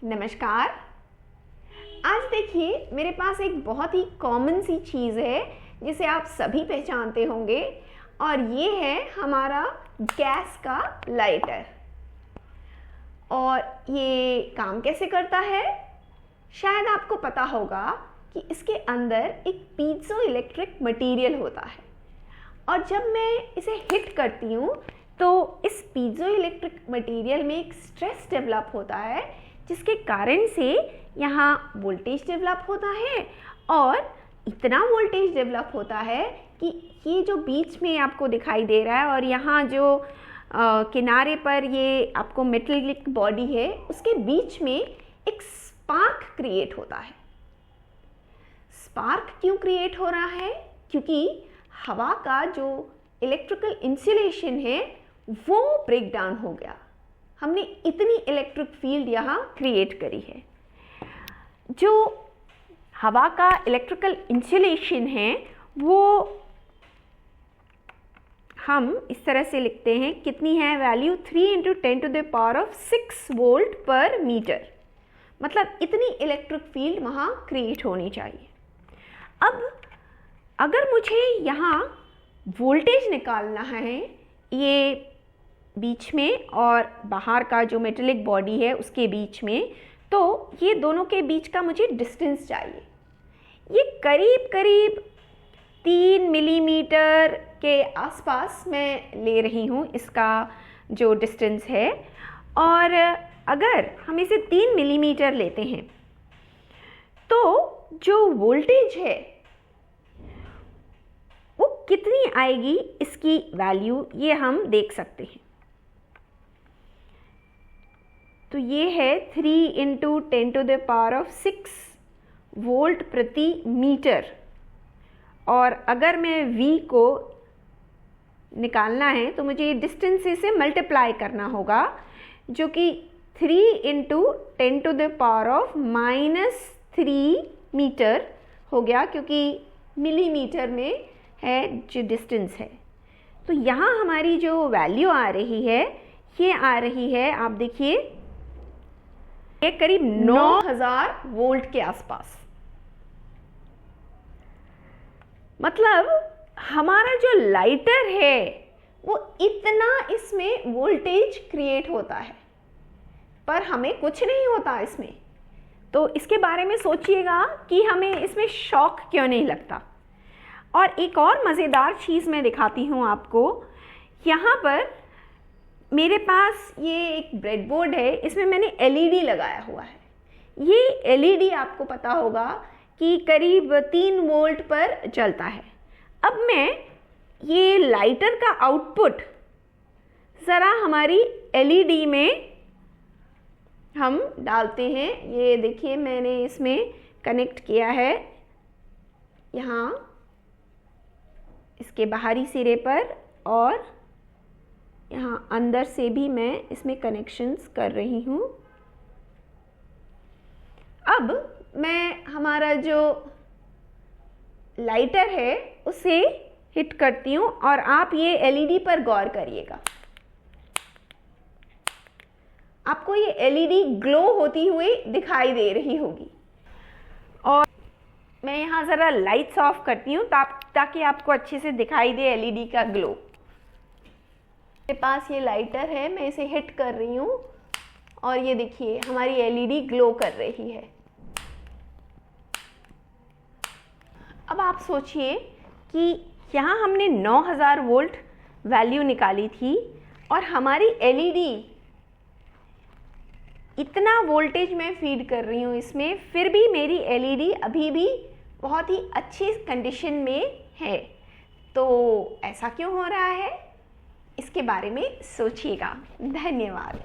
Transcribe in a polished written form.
नमस्कार। आज देखिए मेरे पास एक बहुत ही कॉमन सी चीज़ है जिसे आप सभी पहचानते होंगे और ये है हमारा गैस का लाइटर। और ये काम कैसे करता है? शायद आपको पता होगा कि इसके अंदर एक पीज़ो इलेक्ट्रिक मटेरियल होता है और जब मैं इसे हिट करती हूँ तो इस पीज़ो इलेक्ट्रिक मटेरियल में एक स्ट्रेस डेवलप होता है जिसके कारण से यहाँ वोल्टेज डेवलप होता है और इतना वोल्टेज डेवलप होता है कि ये जो बीच में आपको दिखाई दे रहा है और यहाँ जो किनारे पर ये आपको मेटेलिक बॉडी है उसके बीच में एक स्पार्क क्रिएट होता है। स्पार्क क्यों क्रिएट हो रहा है? क्योंकि हवा का जो इलेक्ट्रिकल इंसुलेशन है वो ब्रेक डाउन हो गया। हमने इतनी इलेक्ट्रिक फील्ड यहाँ क्रिएट करी है। जो हवा का इलेक्ट्रिकल इंसुलेशन है वो हम इस तरह से लिखते हैं, कितनी है वैल्यू 3 × 10⁻⁶ वोल्ट पर मीटर। मतलब इतनी इलेक्ट्रिक फील्ड वहाँ क्रिएट होनी चाहिए। अब अगर मुझे यहाँ वोल्टेज निकालना है ये बीच में और बाहर का जो मेटेलिक बॉडी है उसके बीच में, तो ये दोनों के बीच का मुझे डिस्टेंस चाहिए। ये करीब करीब 3 मिलीमीटर के आसपास मैं ले रही हूँ इसका जो डिस्टेंस है। और अगर हम इसे 3 मिलीमीटर लेते हैं तो जो वोल्टेज है वो कितनी आएगी इसकी वैल्यू ये हम देख सकते हैं। तो ये है 3 × 10⁻⁶ वोल्ट प्रति मीटर। और अगर मैं V को निकालना है तो मुझे डिस्टेंस से मल्टीप्लाई करना होगा जो कि 3 × 10⁻³ मीटर हो गया, क्योंकि मिलीमीटर में है जो डिस्टेंस है। तो यहाँ हमारी जो वैल्यू आ रही है ये आ रही है, आप देखिए, ये करीब 9000 वोल्ट के आसपास। मतलब हमारा जो लाइटर है वो इतना इसमें वोल्टेज क्रिएट होता है पर हमें कुछ नहीं होता इसमें। तो इसके बारे में सोचिएगा कि हमें इसमें शॉक क्यों नहीं लगता। और एक और मज़ेदार चीज़ मैं दिखाती हूँ आपको। यहाँ पर मेरे पास ये एक ब्रेडबोर्ड है, इसमें मैंने LED लगाया हुआ है। ये LED आपको पता होगा कि करीब 3 वोल्ट पर चलता है। अब मैं ये लाइटर का आउटपुट ज़रा हमारी LED में हम डालते हैं। ये देखिए मैंने इसमें कनेक्ट किया है यहाँ इसके बाहरी सिरे पर, और यहाँ अंदर से भी मैं इसमें कनेक्शंस कर रही हूँ। अब मैं हमारा जो लाइटर है उसे हिट करती हूँ और आप ये LED पर गौर करिएगा। आपको ये LED ग्लो होती हुई दिखाई दे रही होगी। और मैं यहाँ ज़रा लाइट्स ऑफ करती हूँ ताकि आपको अच्छे से दिखाई दे LED का ग्लो। मेरे पास ये लाइटर है, मैं इसे हिट कर रही हूँ और ये देखिए हमारी LED ग्लो कर रही है। अब आप सोचिए कि यहाँ हमने 9000 वोल्ट वैल्यू निकाली थी और हमारी LED इतना वोल्टेज मैं फीड कर रही हूँ इसमें, फिर भी मेरी LED अभी भी बहुत ही अच्छी कंडीशन में है। तो ऐसा क्यों हो रहा है? इसके बारे में सोचिएगा। धन्यवाद।